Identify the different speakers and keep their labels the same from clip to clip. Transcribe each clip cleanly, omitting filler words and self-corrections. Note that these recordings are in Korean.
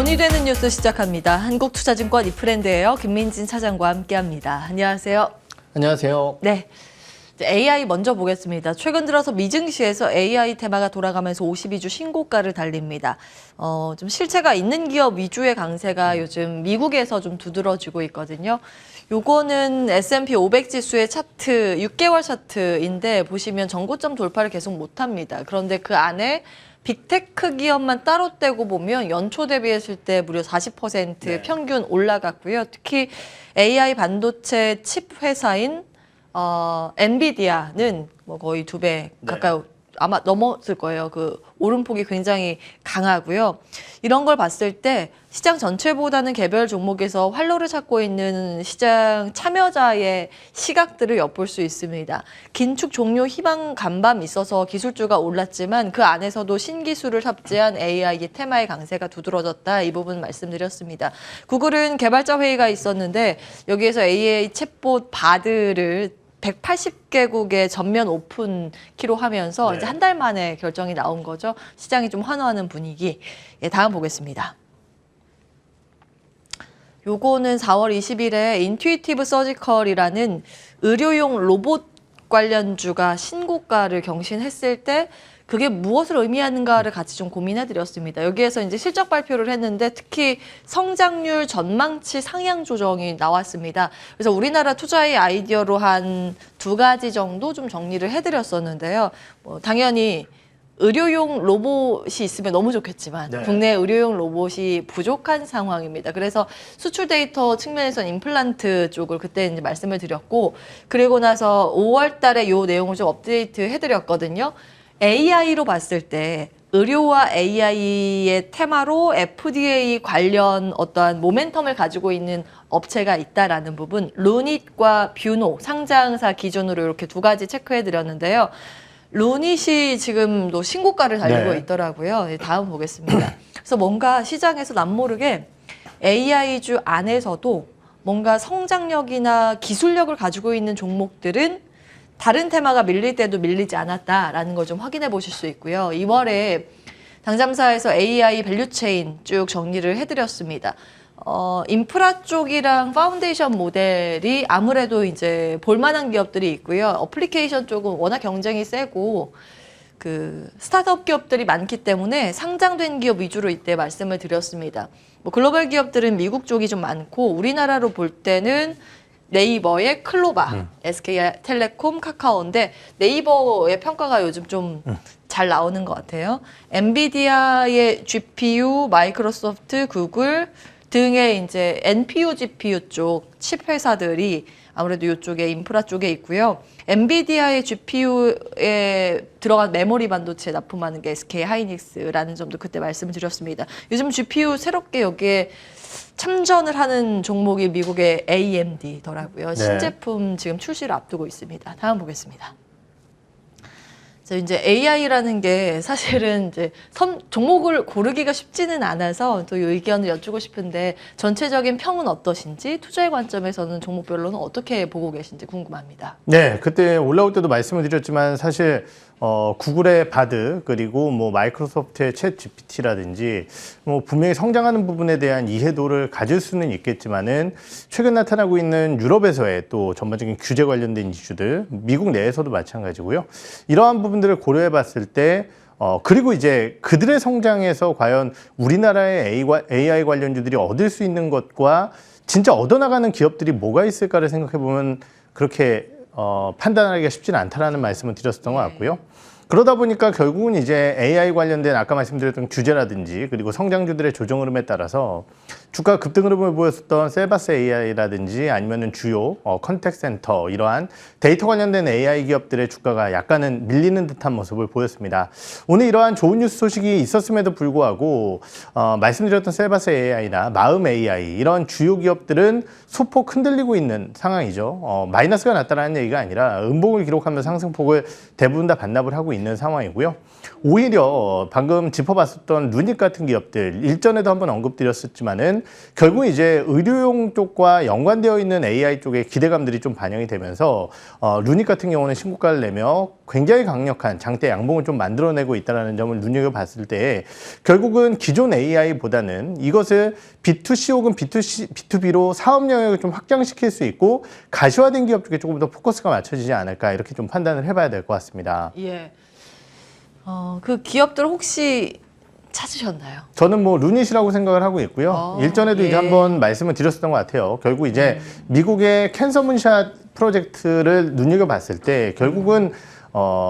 Speaker 1: 전이 되는 뉴스 시작합니다. 한국투자증권 이프랜드예요. 김민진 차장과 함께합니다. 안녕하세요.
Speaker 2: 안녕하세요.
Speaker 1: 네, AI 먼저 보겠습니다. 최근 들어서 미증시에서 AI 테마가 돌아가면서 52주 신고가를 달립니다. 좀 실체가 있는 기업 위주의 강세가 요즘 미국에서 좀 두드러지고 있거든요. 요거는 S&P 500 지수의 차트, 6개월 차트인데 보시면 전고점 돌파를 계속 못합니다. 그런데 그 안에 빅테크 기업만 따로 떼고 보면 연초 대비했을 때 무려 40% 평균 올라갔고요. 특히 AI 반도체 칩 회사인 엔비디아는 뭐 거의 2배 가까이 아마 넘었을 거예요. 그 오름폭이 굉장히 강하고요. 이런 걸 봤을 때 시장 전체보다는 개별 종목에서 활로를 찾고 있는 시장 참여자의 시각들을 엿볼 수 있습니다. 긴축 종료 희망 간밤 있어서 기술주가 올랐지만 그 안에서도 신기술을 탑재한 AI의 테마의 강세가 두드러졌다. 이 부분 말씀드렸습니다. 구글은 개발자 회의가 있었는데 여기에서 AI 챗봇 바드를 180개국의 전면 오픈 키로 하면서 이제 한 달 만에 결정이 나온 거죠. 시장이 좀 환호하는 분위기. 예, 다음 보겠습니다. 요거는 4월 20일에 인투이티브 서지컬이라는 의료용 로봇 관련주가 신고가를 경신했을 때 그게 무엇을 의미하는가를 같이 좀 고민해드렸습니다. 여기에서 이제 실적 발표를 했는데 특히 성장률 전망치 상향 조정이 나왔습니다. 그래서 우리나라 투자의 아이디어로 한 2가지 정도 좀 정리를 해드렸었는데요. 당연히 의료용 로봇이 있으면 너무 좋겠지만 국내 의료용 로봇이 부족한 상황입니다. 그래서 수출 데이터 측면에서는 임플란트 쪽을 그때 이제 말씀을 드렸고 그리고 나서 5월 달에 요 내용을 좀 업데이트 해드렸거든요. AI로 봤을 때 의료와 AI의 테마로 FDA 관련 어떠한 모멘텀을 가지고 있는 업체가 있다라는 부분, 루닛과 뷰노 상장사 기준으로 이렇게 2가지 체크해드렸는데요. 루닛이 지금도 신고가를 달리고 있더라고요. 다음 보겠습니다. 그래서 뭔가 시장에서 남모르게 AI주 안에서도 뭔가 성장력이나 기술력을 가지고 있는 종목들은 다른 테마가 밀릴 때도 밀리지 않았다라는 걸 좀 확인해 보실 수 있고요. 2월에 당잠사에서 AI 밸류체인 쭉 정리를 해드렸습니다. 인프라 쪽이랑 파운데이션 모델이 아무래도 이제 볼만한 기업들이 있고요. 어플리케이션 쪽은 워낙 경쟁이 세고 그 스타트업 기업들이 많기 때문에 상장된 기업 위주로 이때 말씀을 드렸습니다. 뭐 글로벌 기업들은 미국 쪽이 좀 많고 우리나라로 볼 때는 네이버의 클로바, SK텔레콤, 카카오인데 네이버의 평가가 요즘 좀 잘 나오는 것 같아요. 엔비디아의 GPU, 마이크로소프트, 구글 등의 이제 NPU, GPU 쪽 칩 회사들이 아무래도 이쪽에 인프라 쪽에 있고요. 엔비디아의 GPU에 들어간 메모리 반도체 납품하는 게 SK 하이닉스라는 점도 그때 말씀을 드렸습니다. 요즘 GPU 새롭게 여기에 참전을 하는 종목이 미국의 AMD더라고요. 신제품 지금 출시를 앞두고 있습니다. 다음 보겠습니다. 이제 AI라는 게 사실은 이제 종목을 고르기가 쉽지는 않아서 또 이 의견을 여쭈고 싶은데 전체적인 평은 어떠신지 투자의 관점에서는 종목별로는 어떻게 보고 계신지 궁금합니다.
Speaker 2: 네, 그때 올라올 때도 말씀을 드렸지만 사실 구글의 바드 그리고 뭐 마이크로소프트의 챗 GPT라든지 뭐 분명히 성장하는 부분에 대한 이해도를 가질 수는 있겠지만은 최근 나타나고 있는 유럽에서의 또 전반적인 규제 관련된 이슈들, 미국 내에서도 마찬가지고요. 이러한 부분들을 고려해 봤을 때 그리고 이제 그들의 성장에서 과연 우리나라의 AI 관련주들이 얻을 수 있는 것과 진짜 얻어나가는 기업들이 뭐가 있을까를 생각해 보면 그렇게 판단하기가 쉽지는 않다라는 말씀을 드렸었던 것 같고요. 그러다 보니까 결국은 이제 AI 관련된 아까 말씀드렸던 규제라든지 그리고 성장주들의 조정 흐름에 따라서 주가 급등 흐름을 보였었던 셀바스 AI라든지 아니면은 주요 컨택트 센터 이러한 데이터 관련된 AI 기업들의 주가가 약간은 밀리는 듯한 모습을 보였습니다. 오늘 이러한 좋은 뉴스 소식이 있었음에도 불구하고 말씀드렸던 셀바스 AI나 마음 AI 이런 주요 기업들은 소폭 흔들리고 있는 상황이죠. 마이너스가 났다는 얘기가 아니라 음봉을 기록하면서 상승폭을 대부분 다 반납을 하고 있는 상황이고요. 오히려 방금 짚어봤었던 루닛 같은 기업들 일전에도 한번 언급드렸었지만은 보면은 결국 이제 의료용 쪽과 연관되어 있는 AI 쪽의 기대감들이 좀 반영이 되면서 루닛 같은 경우는 신고가를 내며 굉장히 강력한 장대 양봉을 좀 만들어내고 있다는 점을 눈여겨봤을 때 결국은 기존 AI보다는 이것을 B2C 혹은 B2B로 사업 영역을 좀 확장시킬 수 있고 가시화된 기업 쪽에 조금 더 포커스가 맞춰지지 않을까 이렇게 좀 판단을 해봐야 될 것 같습니다.
Speaker 1: 예. 그 기업들 혹시 찾으셨나요?
Speaker 2: 저는 뭐 루닛이라고 생각을 하고 있고요. 일전에도
Speaker 1: 예.
Speaker 2: 이제 한번 말씀을 드렸었던 것 같아요. 결국 이제 미국의 캔서 문샷 프로젝트를 눈여겨봤을 때 결국은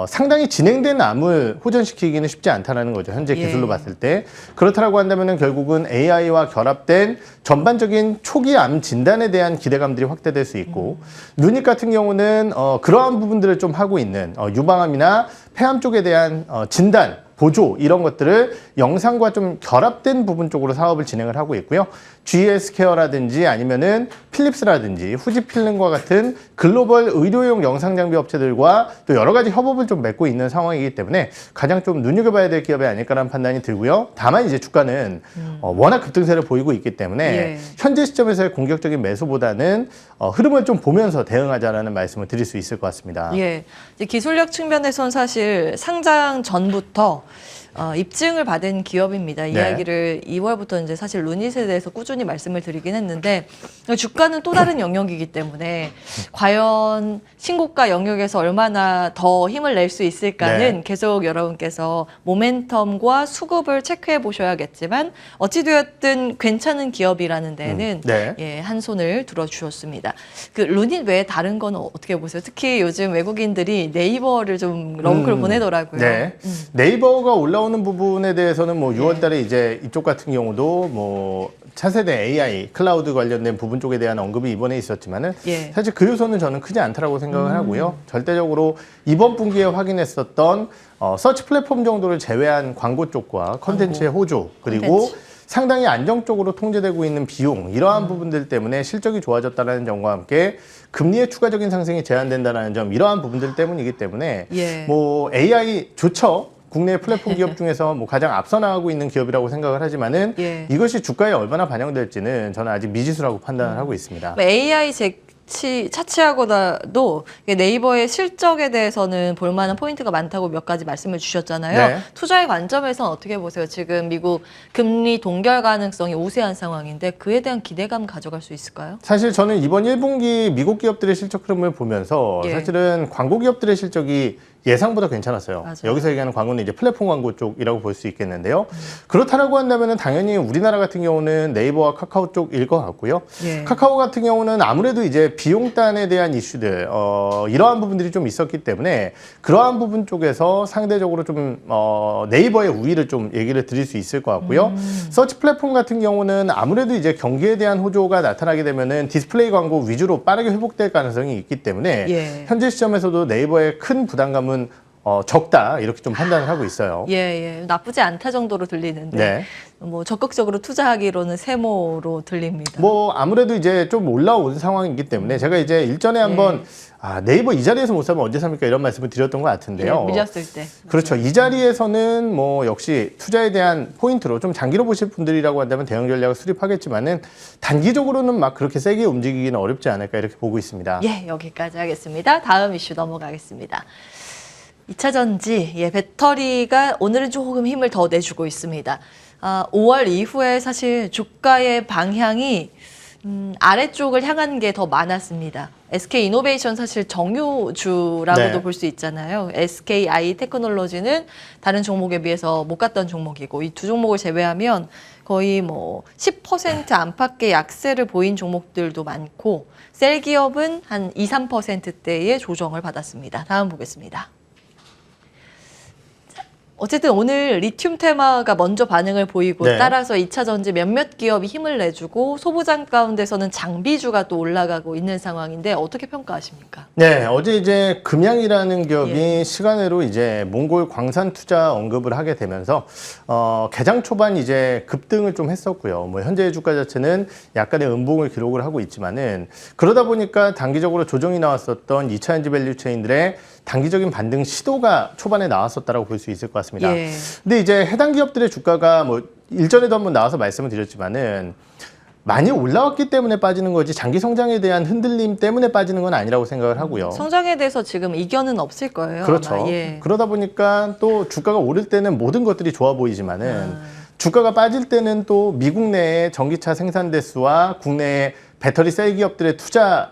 Speaker 2: 상당히 진행된 암을 호전시키기는 쉽지 않다는 거죠. 현재 기술로 봤을 때. 그렇다고 한다면 결국은 AI와 결합된 전반적인 초기 암 진단에 대한 기대감들이 확대될 수 있고 루닛 같은 경우는 그러한 부분들을 좀 하고 있는 유방암이나 폐암 쪽에 대한 진단, 보조 이런 것들을 영상과 좀 결합된 부분 쪽으로 사업을 진행을 하고 있고요. GS케어라든지 아니면은 필립스라든지 후지필름과 같은 글로벌 의료용 영상 장비 업체들과 또 여러 가지 협업을 좀 맺고 있는 상황이기 때문에 가장 좀 눈여겨봐야 될 기업이 아닐까라는 판단이 들고요. 다만 이제 주가는 워낙 급등세를 보이고 있기 때문에
Speaker 1: 예.
Speaker 2: 현재 시점에서의 공격적인 매수보다는 흐름을 좀 보면서 대응하자라는 말씀을 드릴 수 있을 것 같습니다.
Speaker 1: 예. 이제 기술력 측면에선 사실 상장 전부터 입증을 받은 기업입니다. 이
Speaker 2: 네.
Speaker 1: 이야기를 2월부터 이제 사실 루닛에 대해서 꾸준히 말씀을 드리긴 했는데 주가는 또 다른 영역이기 때문에 과연 신고가 영역에서 얼마나 더 힘을 낼 수 있을까는
Speaker 2: 네.
Speaker 1: 계속 여러분께서 모멘텀과 수급을 체크해 보셔야겠지만 어찌되었든 괜찮은 기업이라는 데는
Speaker 2: 네.
Speaker 1: 예, 한 손을 들어주셨습니다. 그 루닛 외에 다른 거는 어떻게 보세요? 특히 요즘 외국인들이 네이버를 좀 러브콜 보내더라고요.
Speaker 2: 네. 네이버가 올라오는 부분에 대해서는 뭐 6월 달에 이제 이쪽 같은 경우도 뭐 차세대 AI, 클라우드 관련된 부분 쪽에 대한 언급이 이번에 있었지만은
Speaker 1: 예.
Speaker 2: 사실 그 요소는 저는 크지 않다라고 생각을 하고요. 절대적으로 이번 분기에 확인했었던 서치 플랫폼 정도를 제외한 광고 쪽과 컨텐츠의 호조 그리고
Speaker 1: 콘텐츠.
Speaker 2: 상당히 안정적으로 통제되고 있는 비용 이러한 부분들 때문에 실적이 좋아졌다는 점과 함께 금리의 추가적인 상승이 제한된다는 점 이러한 부분들 때문이기 때문에
Speaker 1: 예.
Speaker 2: 뭐 AI 좋죠. 국내 플랫폼 기업 중에서 뭐 가장 앞서 나가고 있는 기업이라고 생각을 하지만은
Speaker 1: 예.
Speaker 2: 이것이 주가에 얼마나 반영될지는 저는 아직 미지수라고 판단을 하고 있습니다.
Speaker 1: AI 차치하고도 네이버의 실적에 대해서는 볼만한 포인트가 많다고 몇 가지 말씀을 주셨잖아요.
Speaker 2: 네.
Speaker 1: 투자의 관점에서는 어떻게 보세요? 지금 미국 금리 동결 가능성이 우세한 상황인데 그에 대한 기대감 가져갈 수 있을까요?
Speaker 2: 사실 저는 이번 1분기 미국 기업들의 실적 흐름을 보면서
Speaker 1: 예.
Speaker 2: 사실은 광고 기업들의 실적이 예상보다 괜찮았어요.
Speaker 1: 맞아요.
Speaker 2: 여기서 얘기하는 광고는 이제 플랫폼 광고 쪽이라고 볼 수 있겠는데요. 그렇다라고 한다면 당연히 우리나라 같은 경우는 네이버와 카카오 쪽일 것 같고요.
Speaker 1: 예.
Speaker 2: 카카오 같은 경우는 아무래도 이제 비용단에 대한 이슈들 이러한 부분들이 좀 있었기 때문에 그러한 부분 쪽에서 상대적으로 좀 네이버의 우위를 좀 얘기를 드릴 수 있을 것 같고요. 서치 플랫폼 같은 경우는 아무래도 이제 경기에 대한 호조가 나타나게 되면은 디스플레이 광고 위주로 빠르게 회복될 가능성이 있기 때문에
Speaker 1: 예.
Speaker 2: 현재 시점에서도 네이버의 큰 부담감은 적다 이렇게 좀 판단을 하고 있어요.
Speaker 1: 예. 나쁘지 않다 정도로 들리는데
Speaker 2: 네.
Speaker 1: 뭐 적극적으로 투자하기로는 세모로 들립니다.
Speaker 2: 뭐 아무래도 이제 좀 올라온 상황이기 때문에 제가 이제 일전에 한번 네이버 이 자리에서 못 사면 언제 삽니까 이런 말씀을 드렸던 것 같은데요.
Speaker 1: 예, 밀렸을 때.
Speaker 2: 그렇죠. 이 자리에서는 뭐 역시 투자에 대한 포인트로 좀 장기로 보실 분들이라고 한다면 대응 전략을 수립하겠지만은 단기적으로는 막 그렇게 세게 움직이기는 어렵지 않을까 이렇게 보고 있습니다.
Speaker 1: 예, 여기까지 하겠습니다. 다음 이슈 넘어가겠습니다. 2차 전지, 배터리가 오늘은 조금 힘을 더 내주고 있습니다. 5월 이후에 사실 주가의 방향이 아래쪽을 향한 게 더 많았습니다. SK 이노베이션 사실 정유주라고도
Speaker 2: 네.
Speaker 1: 볼 수 있잖아요. SKI 테크놀로지는 다른 종목에 비해서 못 갔던 종목이고 이 두 종목을 제외하면 거의 뭐 10% 안팎의 약세를 보인 종목들도 많고 셀 기업은 한 2, 3%대의 조정을 받았습니다. 다음 보겠습니다. 어쨌든 오늘 리튬 테마가 먼저 반응을 보이고
Speaker 2: 네.
Speaker 1: 따라서 2차 전지 몇몇 기업이 힘을 내주고 소부장 가운데서는 장비주가 또 올라가고 있는 상황인데 어떻게 평가하십니까?
Speaker 2: 네, 어제 이제 금양이라는 기업이
Speaker 1: 예.
Speaker 2: 시간으로 이제 몽골 광산 투자 언급을 하게 되면서 개장 초반 이제 급등을 좀 했었고요. 뭐 현재 주가 자체는 약간의 음봉을 기록을 하고 있지만은 그러다 보니까 단기적으로 조정이 나왔었던 2차 전지 밸류 체인들의 단기적인 반등 시도가 초반에 나왔었다라고 볼 수 있을 것 같습니다.
Speaker 1: 예.
Speaker 2: 근데 이제 해당 기업들의 주가가 뭐 일전에도 한번 나와서 말씀을 드렸지만은 많이 올라왔기 때문에 빠지는 거지 장기 성장에 대한 흔들림 때문에 빠지는 건 아니라고 생각을 하고요.
Speaker 1: 성장에 대해서 지금 이견은 없을 거예요.
Speaker 2: 그렇죠.
Speaker 1: 아마. 예.
Speaker 2: 그러다 보니까 또 주가가 오를 때는 모든 것들이 좋아 보이지만은 주가가 빠질 때는 또 미국 내의 전기차 생산 대수와 국내의 배터리 셀 기업들의 투자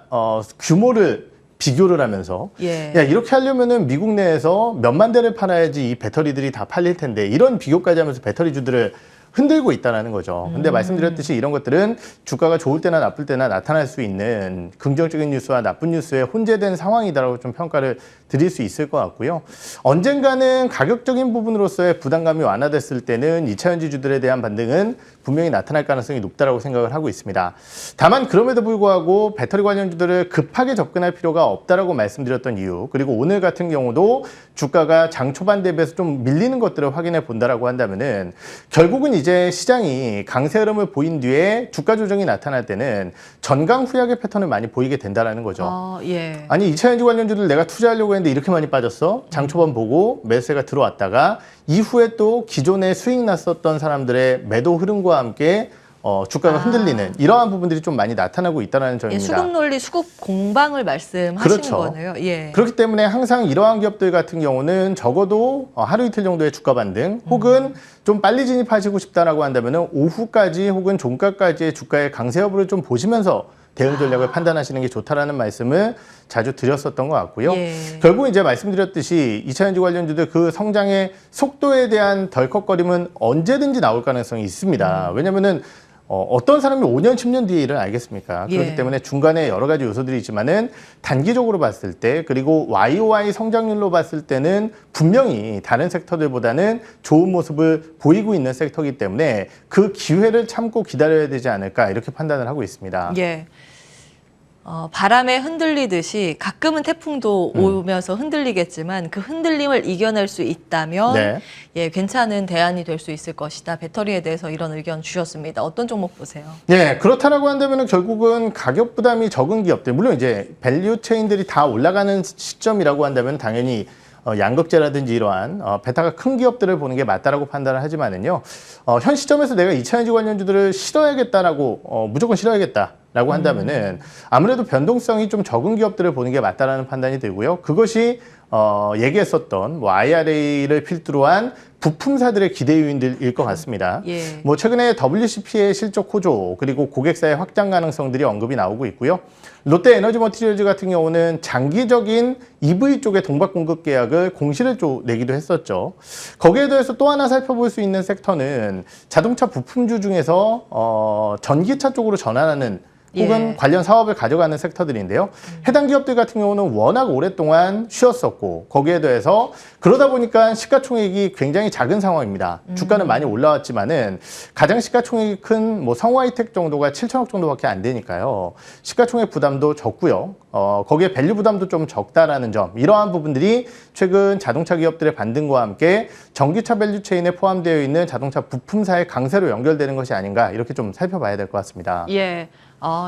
Speaker 2: 규모를 비교를 하면서
Speaker 1: 예.
Speaker 2: 야 이렇게 하려면은 미국 내에서 몇만 대를 팔아야지 이 배터리들이 다 팔릴 텐데 이런 비교까지 하면서 배터리주들을 흔들고 있다는 거죠. 근데 말씀드렸듯이 이런 것들은 주가가 좋을 때나 나쁠 때나 나타날 수 있는 긍정적인 뉴스와 나쁜 뉴스의 혼재된 상황이다라고 좀 평가를 드릴 수 있을 것 같고요. 언젠가는 가격적인 부분으로서의 부담감이 완화됐을 때는 2차 전지주들에 대한 반등은 분명히 나타날 가능성이 높다라고 생각을 하고 있습니다. 다만 그럼에도 불구하고 배터리 관련주들을 급하게 접근할 필요가 없다라고 말씀드렸던 이유, 그리고 오늘 같은 경우도 주가가 장 초반 대비해서 좀 밀리는 것들을 확인해 본다라고 한다면은 결국은 이제 시장이 강세 흐름을 보인 뒤에 주가 조정이 나타날 때는 전강 후약의 패턴을 많이 보이게 된다라는 거죠.
Speaker 1: 예.
Speaker 2: 아니 2차 전지 관련주들 내가 투자하려고 했는데 이렇게 많이 빠졌어? 장 초반 보고 매수세가 들어왔다가 이후에 또 기존에 수익 났었던 사람들의 매도 흐름과 함께 주가가 흔들리는 이러한 부분들이 좀 많이 나타나고 있다는 점입니다.
Speaker 1: 예, 수급 논리, 수급 공방을 말씀하시는
Speaker 2: 그렇죠.
Speaker 1: 거네요. 예.
Speaker 2: 그렇기 때문에 항상 이러한 기업들 같은 경우는 적어도 하루 이틀 정도의 주가 반등 혹은 좀 빨리 진입하시고 싶다라고 한다면 오후까지 혹은 종가까지의 주가의 강세 여부를 좀 보시면서 대응 전략을 판단하시는 게 좋다라는 말씀을 자주 드렸었던 것 같고요.
Speaker 1: 예.
Speaker 2: 결국 이제 말씀드렸듯이 2차 전지 관련주들 그 성장의 속도에 대한 덜컥거림은 언제든지 나올 가능성이 있습니다. 왜냐면은 어떤 사람이 5년, 10년 뒤에 일을 알겠습니까? 그렇기
Speaker 1: 예.
Speaker 2: 때문에 중간에 여러 가지 요소들이 있지만은 단기적으로 봤을 때 그리고 YOY 성장률로 봤을 때는 분명히 다른 섹터들보다는 좋은 모습을 보이고 있는 섹터이기 때문에 그 기회를 참고 기다려야 되지 않을까 이렇게 판단을 하고 있습니다.
Speaker 1: 예. 바람에 흔들리듯이 가끔은 태풍도 오면서 흔들리겠지만 그 흔들림을 이겨낼 수 있다면
Speaker 2: 네.
Speaker 1: 예, 괜찮은 대안이 될 수 있을 것이다. 배터리에 대해서 이런 의견 주셨습니다. 어떤 종목 보세요?
Speaker 2: 네, 그렇다라고 한다면 결국은 가격 부담이 적은 기업들, 물론 이제 밸류 체인들이 다 올라가는 시점이라고 한다면 당연히 양극재라든지 이러한 베타가 큰 기업들을 보는 게 맞다라고 판단을 하지만은요, 현 시점에서 내가 2차 전지 관련주들을 실어야겠다라고 무조건 실어야겠다라고 한다면은 아무래도 변동성이 좀 적은 기업들을 보는 게 맞다라는 판단이 들고요. 그것이 얘기했었던 뭐 IRA를 필두로 한 부품사들의 기대 요인들일 것 같습니다.
Speaker 1: 예.
Speaker 2: 뭐 최근에 WCP의 실적 호조 그리고 고객사의 확장 가능성들이 언급이 나오고 있고요. 롯데 에너지 머티리얼즈 같은 경우는 장기적인 EV 쪽의 동박 공급 계약을 공시를 내기도 했었죠. 거기에 대해서 또 하나 살펴볼 수 있는 섹터는 자동차 부품주 중에서 전기차 쪽으로 전환하는 혹은
Speaker 1: 예.
Speaker 2: 관련 사업을 가져가는 섹터들인데요. 해당 기업들 같은 경우는 워낙 오랫동안 쉬었었고 거기에 대해서 그러다 보니까 시가총액이 굉장히 작은 상황입니다. 주가는 많이 올라왔지만은 가장 시가총액이 큰 뭐 성화이텍 정도가 7천억 정도밖에 안 되니까요. 시가총액 부담도 적고요. 거기에 밸류 부담도 좀 적다라는 점. 이러한 부분들이 최근 자동차 기업들의 반등과 함께 전기차 밸류 체인에 포함되어 있는 자동차 부품사의 강세로 연결되는 것이 아닌가 이렇게 좀 살펴봐야 될 것 같습니다.
Speaker 1: 예.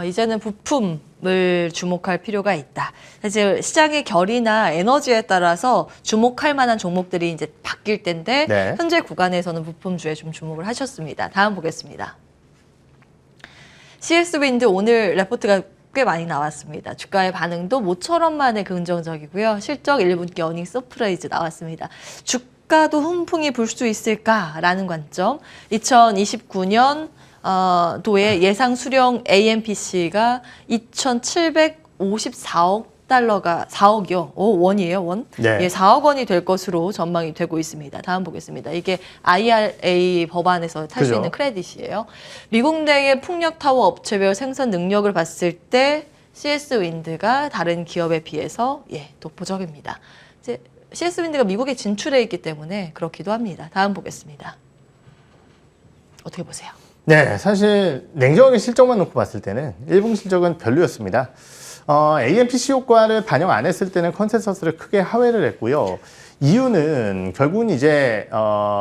Speaker 1: 이제는 부품을 주목할 필요가 있다. 사실 시장의 결이나 에너지에 따라서 주목할 만한 종목들이 이제 바뀔 텐데
Speaker 2: 네.
Speaker 1: 현재 구간에서는 부품주에 좀 주목을 하셨습니다. 다음 보겠습니다. CS-윈드 오늘 레포트가 꽤 많이 나왔습니다. 주가의 반응도 모처럼 만에 긍정적이고요. 실적 1분기 어닝 서프라이즈 나왔습니다. 주가도 훈풍이 불 수 있을까라는 관점. 2029년 도의 예상 수령 AMPC가 2,754억 달러가 4억이요. 원이에요, 원?
Speaker 2: 네.
Speaker 1: 예, 4억 원이 될 것으로 전망이 되고 있습니다. 다음 보겠습니다. 이게 IRA 법안에서 탈 수
Speaker 2: 그죠.
Speaker 1: 있는 크레딧이에요. 미국 내의 풍력 타워 업체별 생산 능력을 봤을 때 CS-윈드가 다른 기업에 비해서 독보적입니다. 이제 CS-윈드가 미국에 진출해 있기 때문에 그렇기도 합니다. 다음 보겠습니다. 어떻게 보세요?
Speaker 2: 네, 사실 냉정하게 실적만 놓고 봤을 때는 1분기 실적은 별로였습니다. AMPC 효과를 반영 안 했을 때는 컨센서스를 크게 하회를 했고요. 이유는 결국은 이제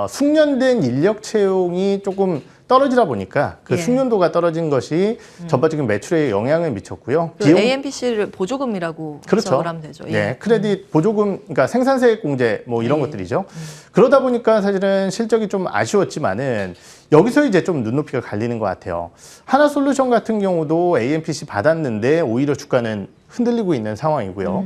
Speaker 2: 숙련된 인력 채용이 조금 떨어지다 보니까 그
Speaker 1: 예.
Speaker 2: 숙련도가 떨어진 것이 전반적인 매출에 영향을 미쳤고요.
Speaker 1: 그 AMPC를 보조금이라고
Speaker 2: 그렇죠.
Speaker 1: 해석을 하면 되죠.
Speaker 2: 네, 크레딧 보조금, 그러니까 생산세액 공제 뭐 이런
Speaker 1: 예.
Speaker 2: 것들이죠. 그러다 보니까 사실은 실적이 좀 아쉬웠지만은 여기서 이제 좀 눈높이가 갈리는 것 같아요. 하나솔루션 같은 경우도 AMPC 받았는데 오히려 주가는 흔들리고 있는 상황이고요.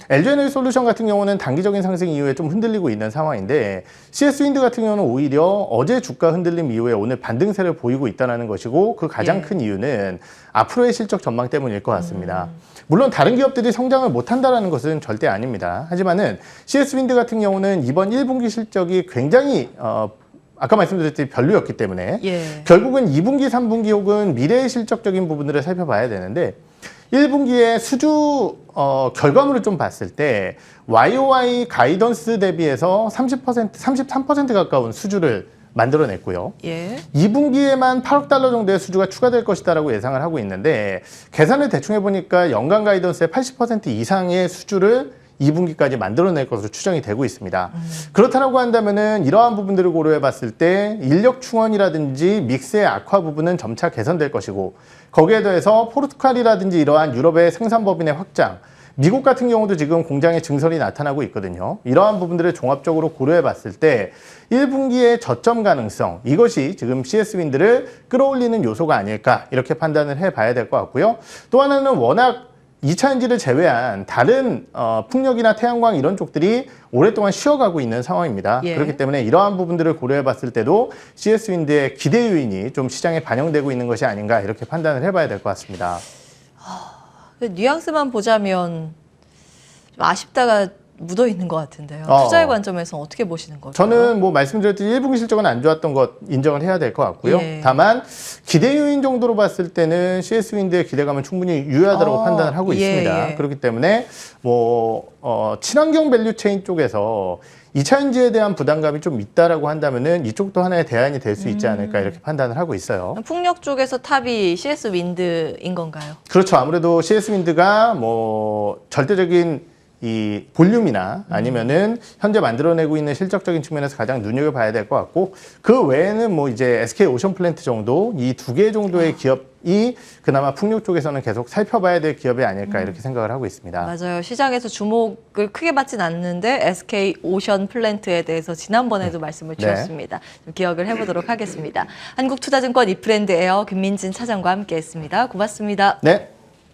Speaker 2: LG에너지솔루션 같은 경우는 단기적인 상승 이후에 좀 흔들리고 있는 상황인데 CS윈드 같은 경우는 오히려 어제 주가 흔들림 이후에 오늘 반등세를 보이고 있다는 것이고 그 가장
Speaker 1: 예.
Speaker 2: 큰 이유는 앞으로의 실적 전망 때문일 것 같습니다. 물론 다른 기업들이 성장을 못한다는 것은 절대 아닙니다. 하지만은 CS윈드 같은 경우는 이번 1분기 실적이 굉장히 아까 말씀드렸듯이 별로였기 때문에
Speaker 1: 예.
Speaker 2: 결국은 2분기, 3분기 혹은 미래의 실적적인 부분들을 살펴봐야 되는데 1분기의 수주 결과물을 좀 봤을 때 YOY 가이던스 대비해서 30%, 33% 가까운 수주를 만들어냈고요.
Speaker 1: 예.
Speaker 2: 2분기에만 8억 달러 정도의 수주가 추가될 것이다라고 예상을 하고 있는데 계산을 대충 해보니까 연간 가이던스의 80% 이상의 수주를 2분기까지 만들어낼 것으로 추정이 되고 있습니다. 그렇다고 한다면은 이러한 부분들을 고려해 봤을 때 인력 충원이라든지 믹스의 악화 부분은 점차 개선될 것이고 거기에 더해서 포르투갈이라든지 이러한 유럽의 생산법인의 확장, 미국 같은 경우도 지금 공장의 증설이 나타나고 있거든요. 이러한 부분들을 종합적으로 고려해 봤을 때 1분기의 저점 가능성, 이것이 지금 CS윈드를 끌어올리는 요소가 아닐까 이렇게 판단을 해봐야 될 것 같고요. 또 하나는 워낙 2차 엔진을 제외한 다른 풍력이나 태양광 이런 쪽들이 오랫동안 쉬어가고 있는 상황입니다.
Speaker 1: 예.
Speaker 2: 그렇기 때문에 이러한 부분들을 고려해 봤을 때도 CS윈드의 기대 요인이 좀 시장에 반영되고 있는 것이 아닌가 이렇게 판단을 해봐야 될 것 같습니다.
Speaker 1: 그 뉘앙스만 보자면 좀 아쉽다가 묻어 있는 것 같은데요.
Speaker 2: 어.
Speaker 1: 투자의 관점에서 어떻게 보시는 거죠?
Speaker 2: 저는 뭐 말씀드렸듯이 1분기 실적은 안 좋았던 것 인정을 해야 될 것 같고요.
Speaker 1: 예.
Speaker 2: 다만 기대 요인 정도로 봤을 때는 CS윈드의 기대감은 충분히 유효하다고 판단을 하고
Speaker 1: 예,
Speaker 2: 있습니다.
Speaker 1: 예.
Speaker 2: 그렇기 때문에 뭐 친환경 밸류체인 쪽에서 2차 엔진에 대한 부담감이 좀 있다라고 한다면은 이쪽도 하나의 대안이 될 수 있지 않을까 이렇게 판단을 하고 있어요.
Speaker 1: 풍력 쪽에서 탑이 CS 윈드인 건가요?
Speaker 2: 그렇죠. 아무래도 CS윈드가 뭐 절대적인 이 볼륨이나 아니면은 현재 만들어내고 있는 실적적인 측면에서 가장 눈여겨봐야 될 것 같고 그 외에는 뭐 이제 SK 오션 플랜트 정도 이 두 개 정도의 기업이 그나마 풍력 쪽에서는 계속 살펴봐야 될 기업이 아닐까 이렇게 생각을 하고 있습니다.
Speaker 1: 맞아요. 시장에서 주목을 크게 받진 않는데 SK 오션 플랜트에 대해서 지난번에도 말씀을
Speaker 2: 네.
Speaker 1: 주셨습니다. 좀 기억을 해보도록 하겠습니다. 한국투자증권 이프랜드 에어 김민진 차장과 함께했습니다. 고맙습니다.
Speaker 2: 네.